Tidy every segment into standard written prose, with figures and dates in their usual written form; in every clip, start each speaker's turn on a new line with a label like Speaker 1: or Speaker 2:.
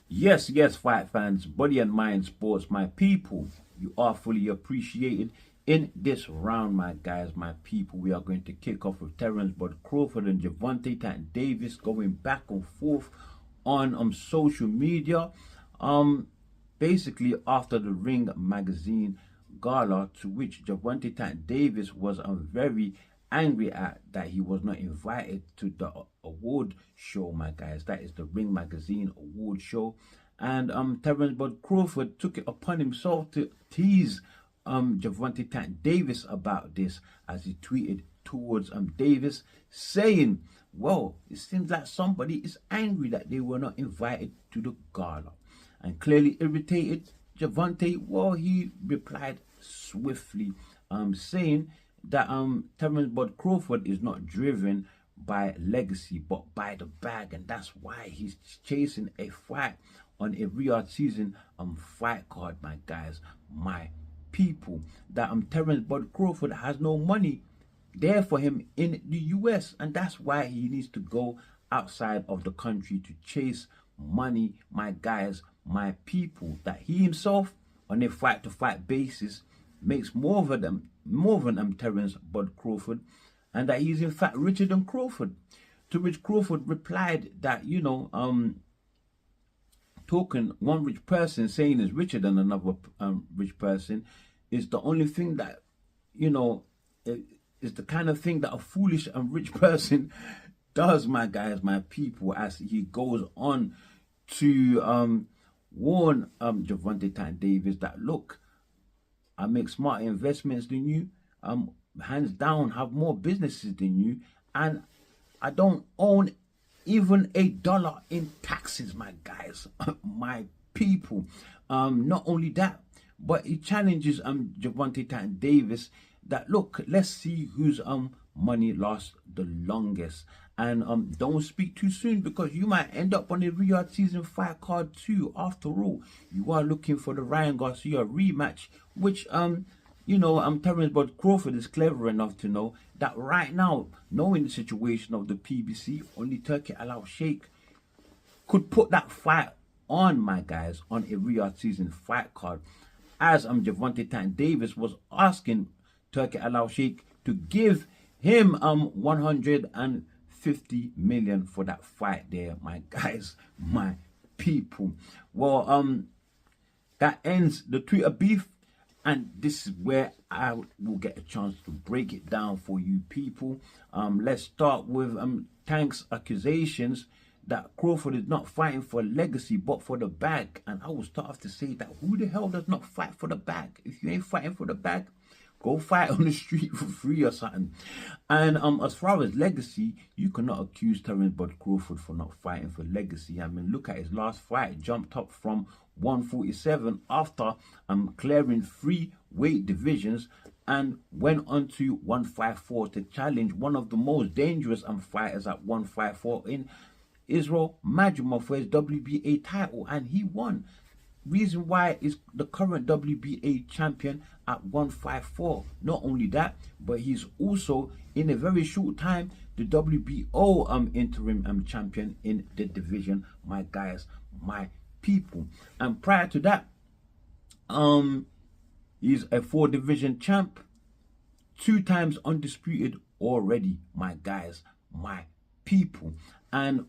Speaker 1: Yes, yes, fight fans, body and mind sports, my people, you are fully appreciated. In this round, my guys, my people, we are going to kick off with Terence Bud Crawford and Javante Tank Davis going back and forth on social media. Um, Basically after the Ring magazine gala, to which Javante Tank Davis was very angry at that he was not invited to the award show, my guys. That is the Ring magazine award show. And Terence Bud Crawford took it upon himself to tease Javante Tank Davis about this, as he tweeted towards Davis saying, well, it seems like somebody is angry that they were not invited to the gala. And clearly irritated, Javante, well, he replied swiftly, saying that Terence Bud Crawford is not driven by legacy but by the bag, and that's why he's chasing a fight on a riyadh season fight card, my guys, my people. That Terence Bud Crawford has no money there for him in the US, and that's why he needs to go outside of the country to chase money, my guys, my people. That he himself on a fight to fight basis makes more than Terence Bud Crawford, and that he's in fact richer than Crawford. To which Crawford replied that, talking one rich person saying is richer than another rich person is the only thing that, is the kind of thing that a foolish and rich person does, my guys, my people, as he goes on to warn Javante Tank Davis that, look, I make smarter investments than you, hands down have more businesses than you, and I don't own even $1 in taxes, my guys, my people. Not only that, but he challenges Javante Tank Davis that, look, let's see whose money lasts the longest. And don't speak too soon, because you might end up on a Riyadh season fight card too. After all, you are looking for the Ryan Garcia rematch, which Terence Bud Crawford is clever enough to know that right now, knowing the situation of the PBC, only Turki Al Sheikh could put that fight on, my guys, on a Riyadh season fight card, as Javante Tank Davis was asking Turki Al Sheikh to give him 150 million for that fight there, my guys, my people. Well, that ends the Twitter beef, and this is where I will get a chance to break it down for you people. Let's start with Tank's accusations that Crawford is not fighting for legacy but for the bag. And I will start off to say that who the hell does not fight for the bag? If you ain't fighting for the bag, go fight on the street for free or something. And as far as legacy, you cannot accuse Terence Bud Crawford for not fighting for legacy. I mean, look at his last fight. Jumped up from 147 after clearing 3 weight divisions and went on to 154 to challenge one of the most dangerous fighters at 154 in Israel Madrimov for his WBA title, and he won. Reason why is the current WBA champion at 154. Not only that, but he's also in a very short time the WBO interim champion in the division, my guys, my people. And prior to that, he's a 4 division champ, 2 times undisputed already, my guys, my people, and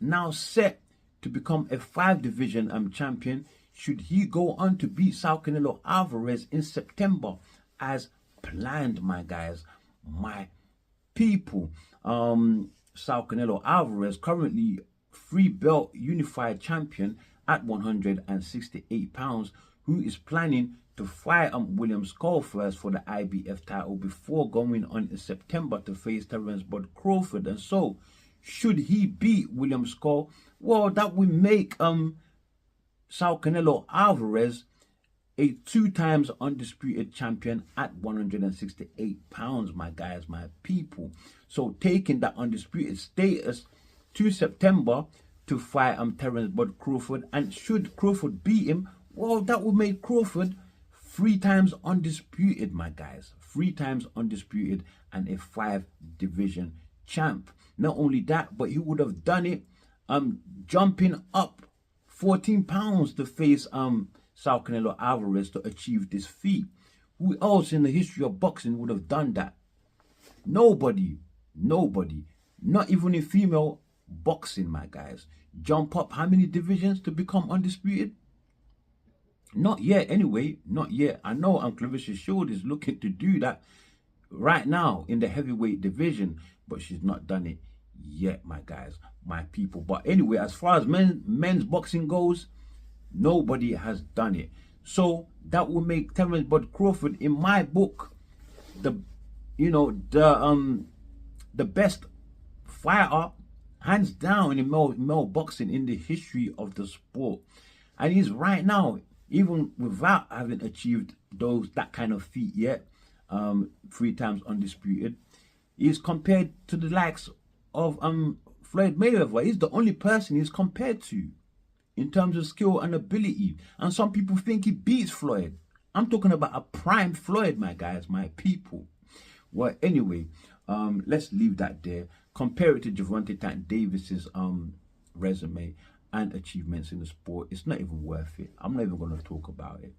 Speaker 1: now set to become a 5 division champion should he go on to beat Saul Canelo Alvarez in September as planned, my guys, my people. Saul Canelo Alvarez, currently 3-belt unified champion at 168 pounds, who is planning to fight William Skull first for the IBF title before going on in September to face Terence Bud Crawford. And so, should he beat William Skull, well, that would make Saul Canelo Alvarez a 2 times undisputed champion at 168 pounds, my guys, my people. So taking that undisputed status to September to fight Terence Bud Crawford, and should Crawford beat him, well, that would make Crawford 3 times undisputed, my guys, 3 times undisputed and a 5 division champ. Not only that, but he would have done it jumping up 14 pounds to face Saul Canelo Alvarez to achieve this feat. Who else in the history of boxing would have done that? Nobody. Nobody. Not even in female boxing, my guys. Jump up how many divisions to become undisputed? Not yet, anyway. Not yet. I know Clarissa Shield is looking to do that right now in the heavyweight division, but she's not done it yet, my guys, my people. But anyway, as far as men's boxing goes, nobody has done it. So that will make Terence Bud Crawford, in my book, the best fighter, hands down, in male boxing in the history of the sport. And he's right now, even without having achieved that kind of feat yet, 3 times undisputed, he's compared to the likes of Floyd Mayweather. He's the only person he's compared to in terms of skill and ability. And some people think he beats Floyd. I'm talking about a prime Floyd, my guys, my people. Well, anyway, let's leave that there. Compare it to Gervonta Tank Davis's resume and achievements in the sport. It's not even worth it. I'm not even going to talk about it.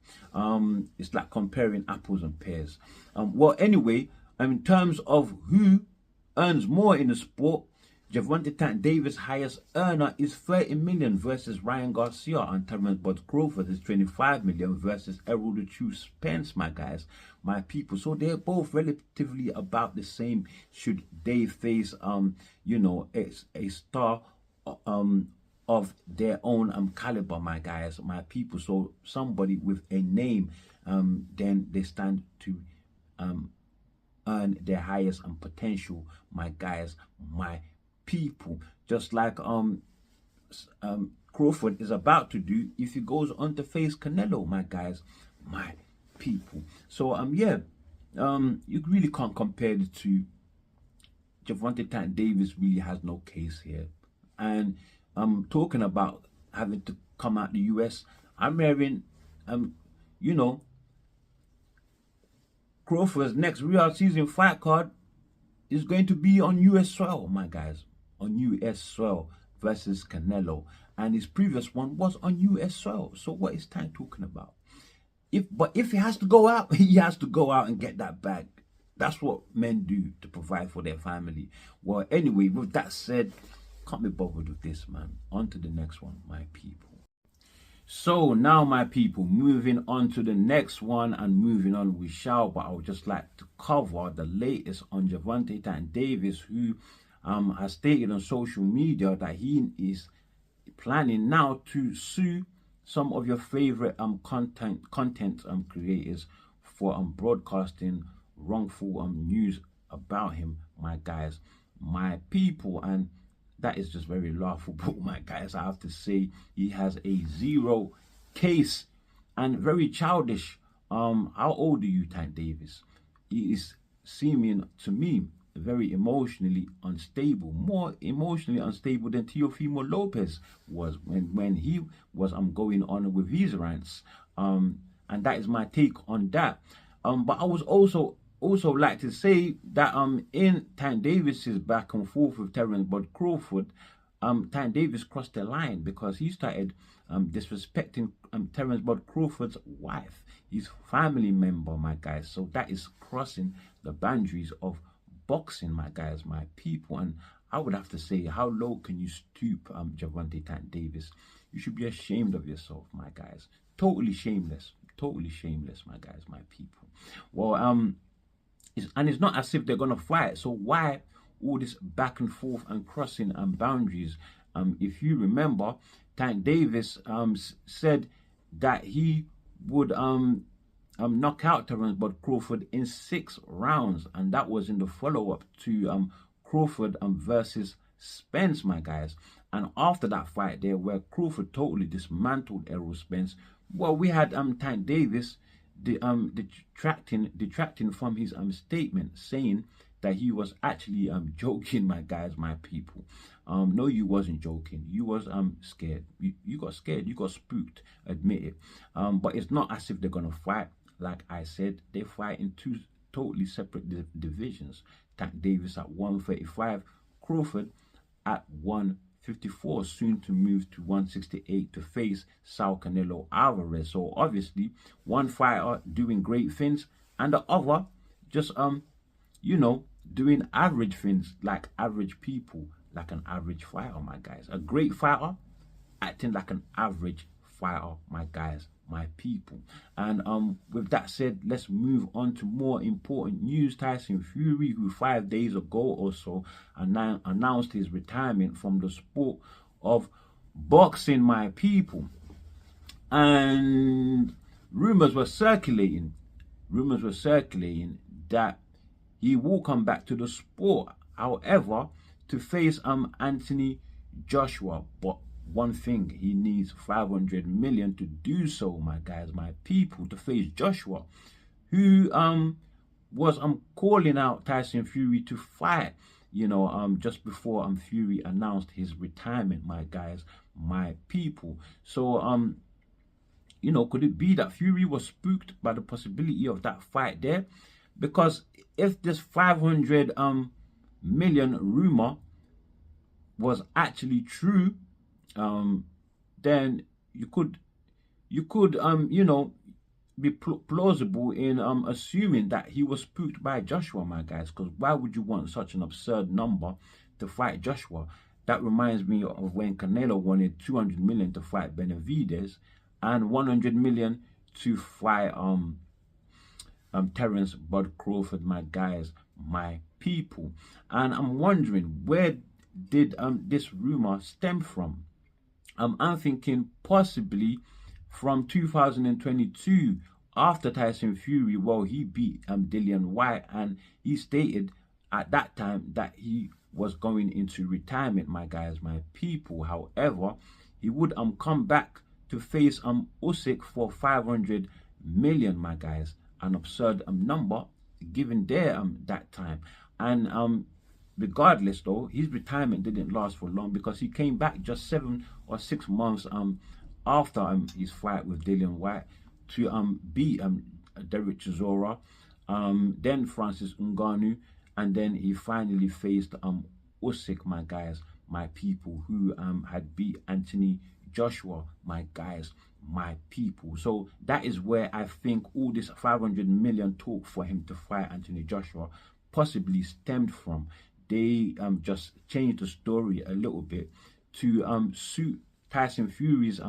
Speaker 1: It's like comparing apples and pears. Well, anyway, in terms of who earns more in the sport, Gervonta Tank Davis' highest earner is 30 million versus Ryan Garcia, and Terence Bud Crawford is 25 million versus Errol the True Spence, my guys, my people. So they're both relatively about the same should they face a star of their own caliber, my guys, my people. So somebody with a name, then they stand to earn their highest potential, my guys, my people. Just like Crawford is about to do if he goes on to face Canelo, my guys, my people. So you really can't compare the two. Gervonta Tank Davis really has no case here. And talking about having to come out the US, I'm hearing Crawford's next real season fight card is going to be on US soil, my guys, on US soil versus Canelo, and his previous one was on US soil. So what is Tank talking about? If he has to go out, he has to go out and get that bag. That's what men do to provide for their family. Well, anyway, with that said, can't be bothered with this, man. On to the next one, my people. So now, my people, moving on to the next one, and moving on we shall, but I would just like to cover the latest on Gervonta Tank Davis, who has stated on social media that he is planning now to sue some of your favorite content creators for broadcasting wrongful news about him, my guys, my people. And that is just very laughable, my guys. I have to say, he has a 0 case and very childish. How old are you, Tank Davis? He is seeming to me very emotionally unstable, more emotionally unstable than Teofimo Lopez was when he was going on with his rants. And that is my take on that. But I was also like to say that in Tank Davis's back and forth with Terence Bud Crawford, Tank Davis crossed the line because he started disrespecting Terence Bud Crawford's wife, his family member, my guys. So that is crossing the boundaries of boxing, my guys, my people. And I would have to say, how low can you stoop, Gervonta Tank Davis? You should be ashamed of yourself, my guys. Totally shameless, my guys, my people. Well, it's not as if they're gonna fight. So why all this back and forth and crossing boundaries? If you remember, Tank Davis said that he would knock out Terence Bud Crawford in 6 rounds, and that was in the follow-up to Crawford versus Spence, my guys. And after that fight there, where Crawford totally dismantled Errol Spence, well, we had Tank Davis detracting from his statement, saying that he was actually joking, my guys, my people. No, you wasn't joking. You was scared. You got scared. You got spooked. Admit it. But it's not as if they're gonna fight. Like I said, they fight in 2 totally separate divisions. Tank Davis at 135, Crawford at 1 154, soon to move to 168 to face Saul Canelo Alvarez. So obviously, one fighter doing great things and the other just you know, doing average things like average people, like an average fighter, my guys. A great fighter acting like an average fighter, my guys, my people. And with that said, let's move on to more important news. Tyson Fury, who 5 days ago or so announced his retirement from the sport of boxing, my people. And rumors were circulating that he will come back to the sport, however, to face Anthony Joshua. But one thing, he needs 500 million to do so, my guys, my people, to face Joshua, who was calling out Tyson Fury to fight, you know, just before Fury announced his retirement, my guys, my people. So you know, could it be that Fury was spooked by the possibility of that fight there? Because if this 500 million rumor was actually true, then you could you know, be plausible in assuming that he was spooked by Joshua, my guys. Because why would you want such an absurd number to fight Joshua? That reminds me of when Canelo wanted 200 million to fight Benavidez and 100 million to fight Terence Bud Crawford, my guys, my people. And I'm wondering, where did this rumor stem from? I'm thinking possibly from 2022, after Tyson Fury, well, he beat Dillian Whyte, and he stated at that time that he was going into retirement, my guys, my people. However, he would come back to face Usyk for 500 million, my guys. An absurd number given there that time. And regardless though, his retirement didn't last for long, because he came back just 7 or 6 months after his fight with Dillian Whyte to beat Derek Chisora, then Francis Ngannou, and then he finally faced Usyk, my guys, my people, who had beat Anthony Joshua, my guys, my people. So that is where I think all this 500 million talk for him to fight Anthony Joshua possibly stemmed from. They just changed the story a little bit to suit Tyson Fury's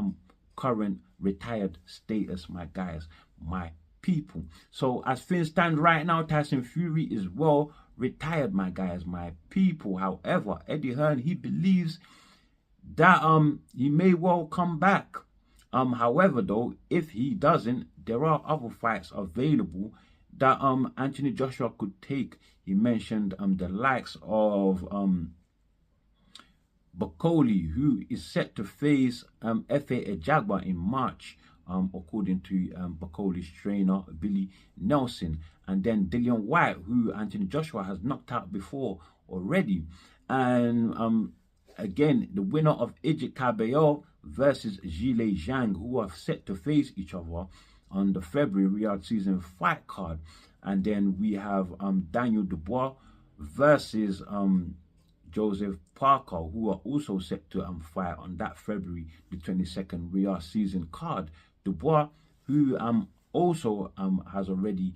Speaker 1: current retired status, my guys, my people. So as things stand right now, Tyson Fury is well retired, my guys, my people. However, Eddie Hearn, he believes that he may well come back. However though, if he doesn't, there are other fights available that Anthony Joshua could take. He mentioned the likes of Bakoli, who is set to face Efe Ejagba in March, according to Bakoli's trainer Billy Nelson, and then Dillian Whyte, who Anthony Joshua has knocked out before already, and again, the winner of Ijit Cabello versus Zhilei Zhang, who are set to face each other on the February Riyadh season fight card. And then we have Daniel Dubois versus Joseph Parker, who are also set to fight on that February the 22nd Riyadh season card. Dubois, who also has already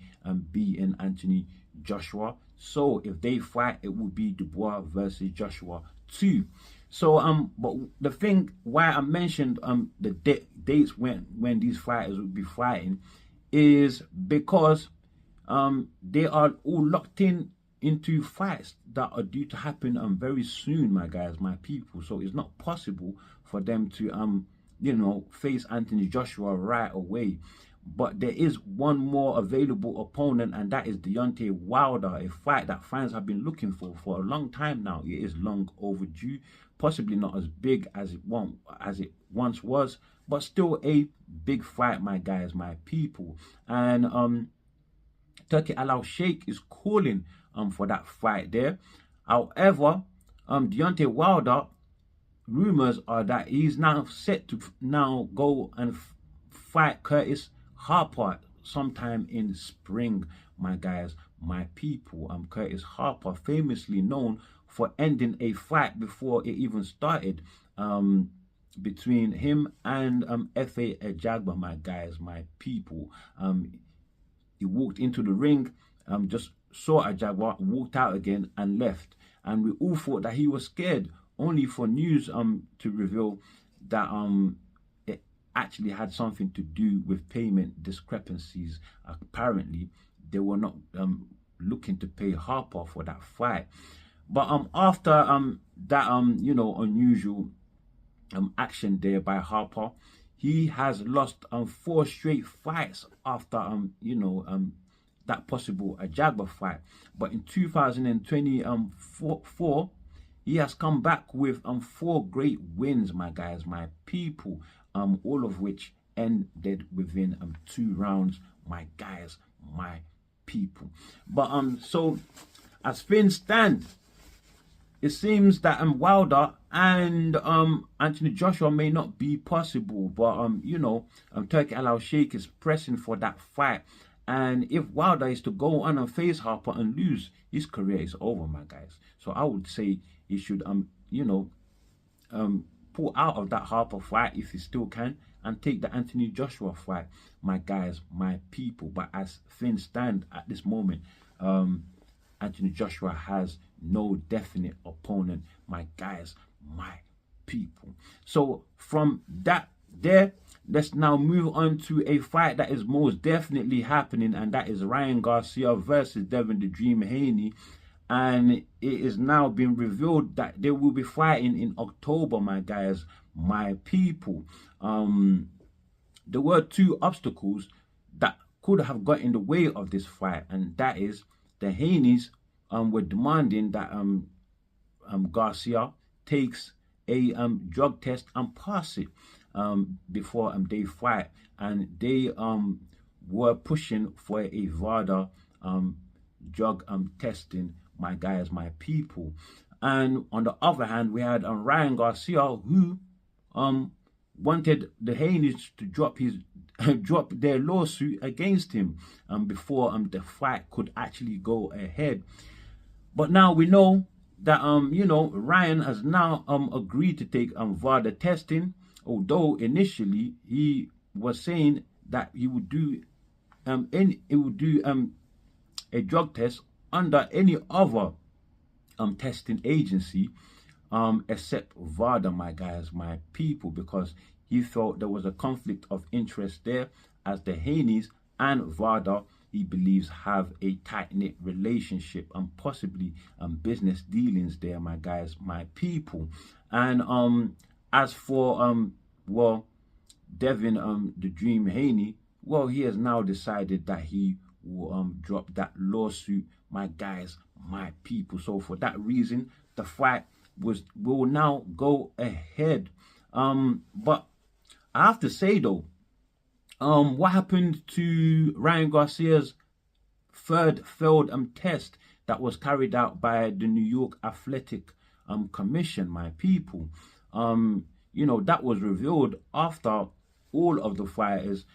Speaker 1: beaten Anthony Joshua. So if they fight, it will be Dubois versus Joshua too. So but the thing why I mentioned the dates when these fighters will be fighting is because they are all locked into fights that are due to happen very soon, my guys, my people. So it's not possible for them to you know, face Anthony Joshua right away. But there is one more available opponent, and that is Deontay Wilder, a fight that fans have been looking for a long time now. It is long overdue, possibly not as big as it once was, but still a big fight, my guys, my people. And Turki Al-Sheikh is calling for that fight there. However, Deontay Wilder, rumors are that he's now set to go and fight Curtis Harper sometime in spring, my guys, my people. Curtis Harper, famously known for ending a fight before it even started between him and F.A. Ajagba, my guys, my people. He walked into the ring, just saw Ajagba, walked out again and left. And we all thought that he was scared, only for news to reveal that it actually had something to do with payment discrepancies. Apparently, they were not looking to pay Harper for that fight. But after that unusual action there by Harper, he has lost 4 straight fights after that possible Ajagba fight. But in 2024, he has come back with 4 great wins, my guys, my people, all of which ended within 2 rounds, my guys, my people. But so as things stand, it seems that Wilder and Anthony Joshua may not be possible, but Turki Al Sheikh is pressing for that fight. And if Wilder is to go on and face Harper and lose, his career is over, my guys. So I would say he should pull out of that Harper fight if he still can, and take the Anthony Joshua fight, my guys, my people. But as things stand at this moment, Anthony Joshua has no definite opponent, my guys, my people. So from that there, let's now move on to a fight that is most definitely happening, and that is Ryan Garcia versus Devin the Dream Haney. And it is now been revealed that they will be fighting in October, my guys, my people. There were 2 obstacles that could have got in the way of this fight, and that is the Haneys were demanding that Garcia takes a drug test and pass it before they fight, and they were pushing for a VADA drug testing, my guys, my people. And on the other hand, we had Ryan Garcia, who wanted the Haneys to drop their lawsuit against him before the fight could actually go ahead. But now we know that Ryan has now agreed to take VADA testing, although initially he was saying that he would do a drug test under any other testing agency except VADA, my guys, my people, because he felt there was a conflict of interest there, as the Haneys and VADA, he believes, have a tight-knit relationship and possibly business dealings there, my guys, my people. And as for Devin the Dream Haney, well, he has now decided that he will drop that lawsuit, my guys, my people. So for that reason, the fight will now go ahead. But I have to say though, what happened to Ryan Garcia's 3rd failed test that was carried out by the New York Athletic Commission, my people? That was revealed after all of the fighters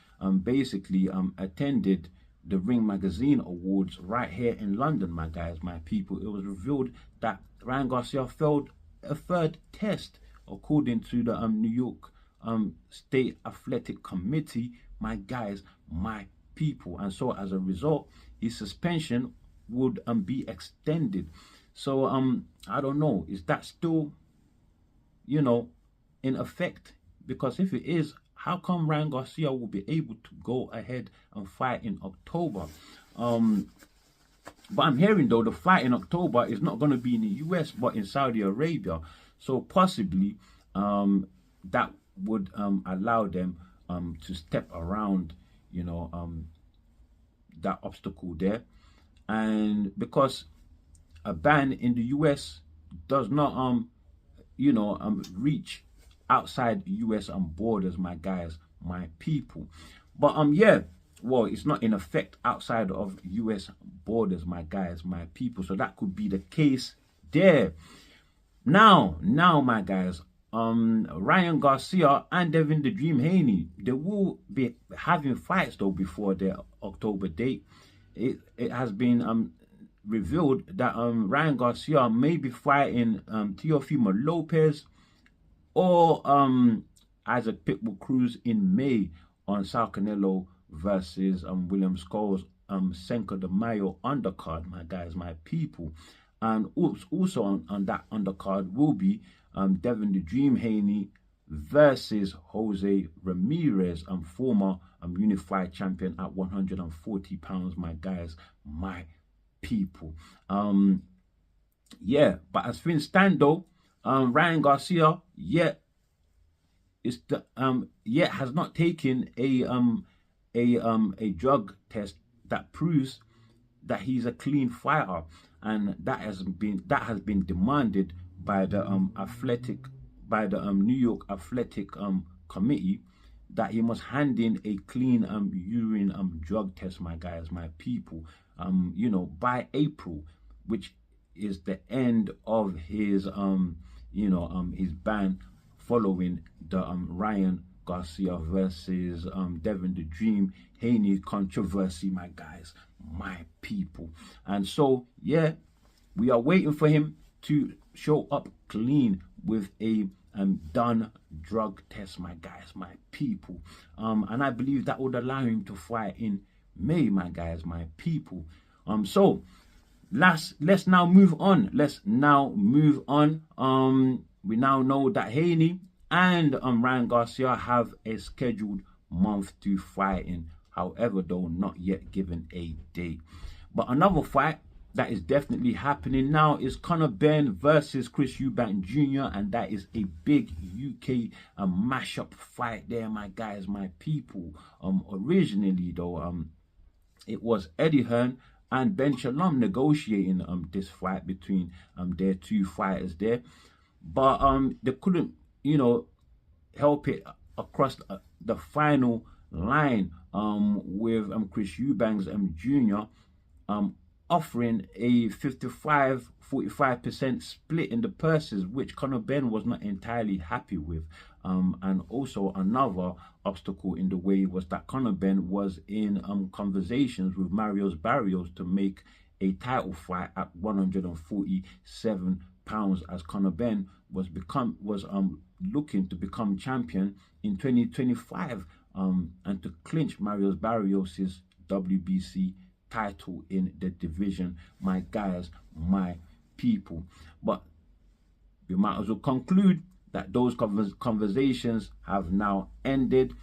Speaker 1: basically attended the Ring Magazine Awards right here in London, my guys, my people. It was revealed that Ryan Garcia failed a 3rd test, according to the New York State Athletic Committee, my guys, my people. And so as a result, his suspension would be extended. So I don't know, is that still in effect? Because if it is, how come Ryan Garcia will be able to go ahead and fight in October? But I'm hearing though the fight in October is not going to be in the US but in Saudi Arabia, so possibly that would allow them to step around that obstacle there. And because a ban in the US does not reach outside US borders, my guys, my people. But yeah, well, it's not in effect outside of US borders, my guys, my people. So that could be the case there. Now, my guys, Ryan Garcia and Devin the Dream Haney, they will be having fights though before their October date. It has been revealed that Ryan Garcia may be fighting Teofimo Lopez or Isaac Pitbull Cruz in May on Sal Canelo versus William Scholes Cinco de Mayo undercard, my guys, my people. And also on that undercard will be Devin the Dream Haney versus Jose Ramirez, former unified champion at 140 pounds, my guys, my people. Yeah, but as things stand though, Ryan Garcia yet has not taken a drug test that proves that he's a clean fighter, and that has been demanded by the New York Athletic Committee, that he must hand in a clean urine drug test, my guys, my people, by April, which is the end of his his ban following the Ryan Garcia versus Devin the Dream Haney controversy, my guys, my people. And so yeah, we are waiting for him to show up clean with a done drug test, my guys, my people. And I believe that would allow him to fight in May, my guys, my people. So let's now move on. We now know that Haney and Ryan Garcia have a scheduled month to fight in. However, though, not yet given a date. But another fight that is definitely happening now is Conor Benn versus Chris Eubank Jr. And that is a big UK mashup fight there, my guys, my people. Originally, though, it was Eddie Hearn and Ben Shalom negotiating this fight between their two fighters there. But they couldn't, help it across the final line with Chris Eubanks Jr. Offering a 45% split in the purses, which Conor Benn was not entirely happy with. And also another obstacle in the way was that Conor Benn was in conversations with Marius Barrios to make a title fight at 147 pounds, as Conor Benn was looking to become champion in 2025 and to clinch Marius Barrios's WBC title in the division, my guys, my people. But we might as well conclude that those conversations have now ended,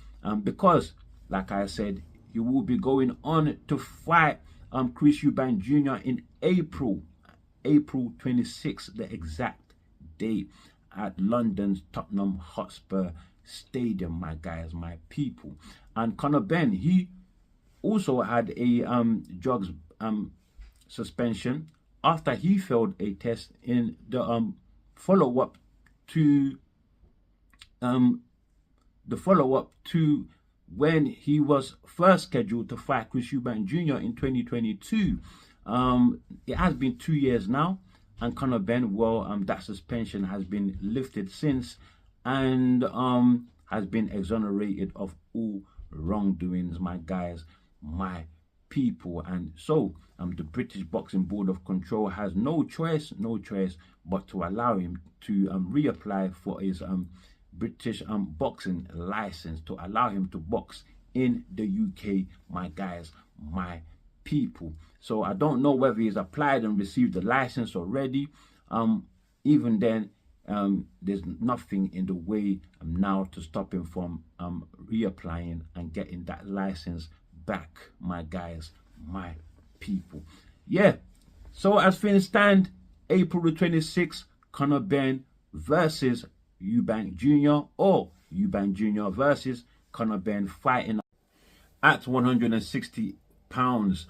Speaker 1: because, like I said, he will be going on to fight Chris Eubank Jr. in April 26th, the exact date, at London's Tottenham Hotspur Stadium, my guys, my people. And Conor Benn, he also had a drugs suspension after he failed a test in the follow-up to when he was first scheduled to fight Chris Eubank Jr. in 2022. It has been 2 years now, and Conor Benn, that suspension has been lifted since, and has been exonerated of all wrongdoings, my guys, my people. And so the British Boxing Board of Control has no choice but to allow him to reapply for his British boxing license, to allow him to box in the UK, my guys, my people. So I don't know whether he's applied and received the license already. Even then, there's nothing in the way now to stop him from reapplying and getting that license back, my guys, my people. Yeah, so as things stand, April the 26th, Conor Benn versus Eubank Jr. or Eubank Jr. versus Conor Benn, fighting at 160 pounds,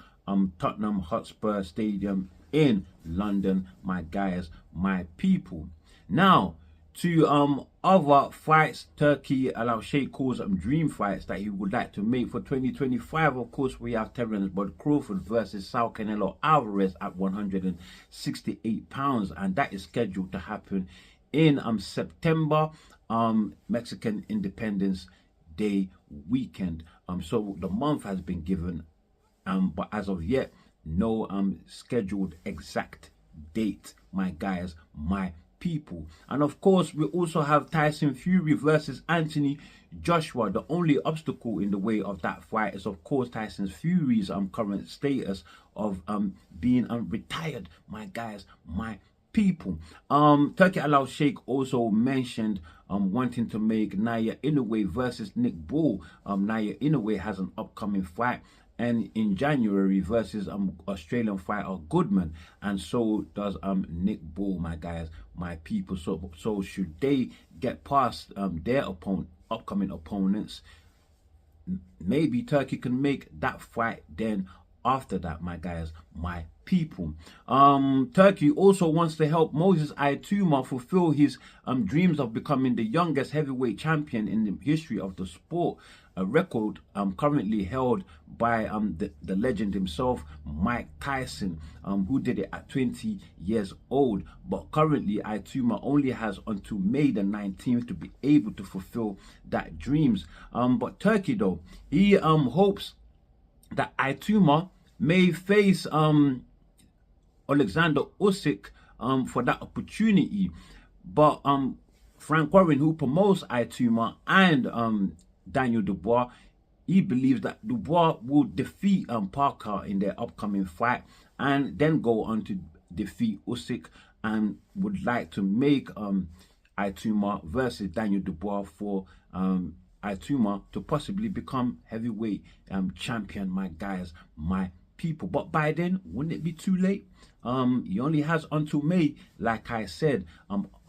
Speaker 1: Tottenham Hotspur Stadium in London, my guys, my people. Now, to other fights Turki Al Sheikh calls dream fights that he would like to make for 2025. Of course, we have Terence Bud Crawford versus Sal Canelo Alvarez at 168 pounds, and that is scheduled to happen in September, Mexican Independence Day weekend. So the month has been given, but as of yet, no scheduled exact date, my guys, my people. And of course, we also have Tyson Fury versus Anthony Joshua. The only obstacle in the way of that fight is, of course, Tyson Fury's current status of being retired, my guys, my people. Turkey Al Sheikh also mentioned wanting to make Naya Inoue versus Nick Bull. Naya Inoue has an upcoming fight, and in January versus Australian fighter Goodman, and so does Nick Bull, my guys, my people. So should they get past their upcoming opponents, maybe Turkey can make that fight then after that, my guys, my people. Turkey also wants to help Moses Aituma fulfill his dreams of becoming the youngest heavyweight champion in the history of the sport, a record currently held by the legend himself, Mike Tyson, who did it at 20 years old. But currently Aituma only has until May the 19th to be able to fulfill that dreams. But Turkey, though, he hopes that Aituma may face Alexander Usyk for that opportunity. But Frank Warren, who promotes Aituma, and Daniel Dubois, he believes that Dubois will defeat Parker in their upcoming fight and then go on to defeat Usyk, and would like to make Aituma versus Daniel Dubois for Aituma to possibly become heavyweight champion, my guys, my people. But by then, wouldn't it be too late? He only has until May, like I said.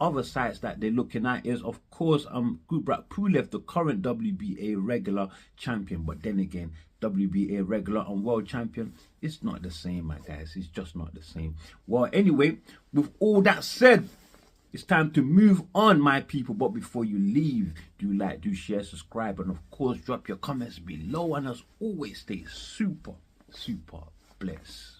Speaker 1: Other sites that they're looking at is, of course, Kubrat Pulev, the current WBA regular champion. But then again, WBA regular and world champion, it's not the same, my guys. It's just not the same. Well, anyway, with all that said, it's time to move on, my people. But before you leave, do like, do share, subscribe, and of course, drop your comments below. And as always, stay super blessed.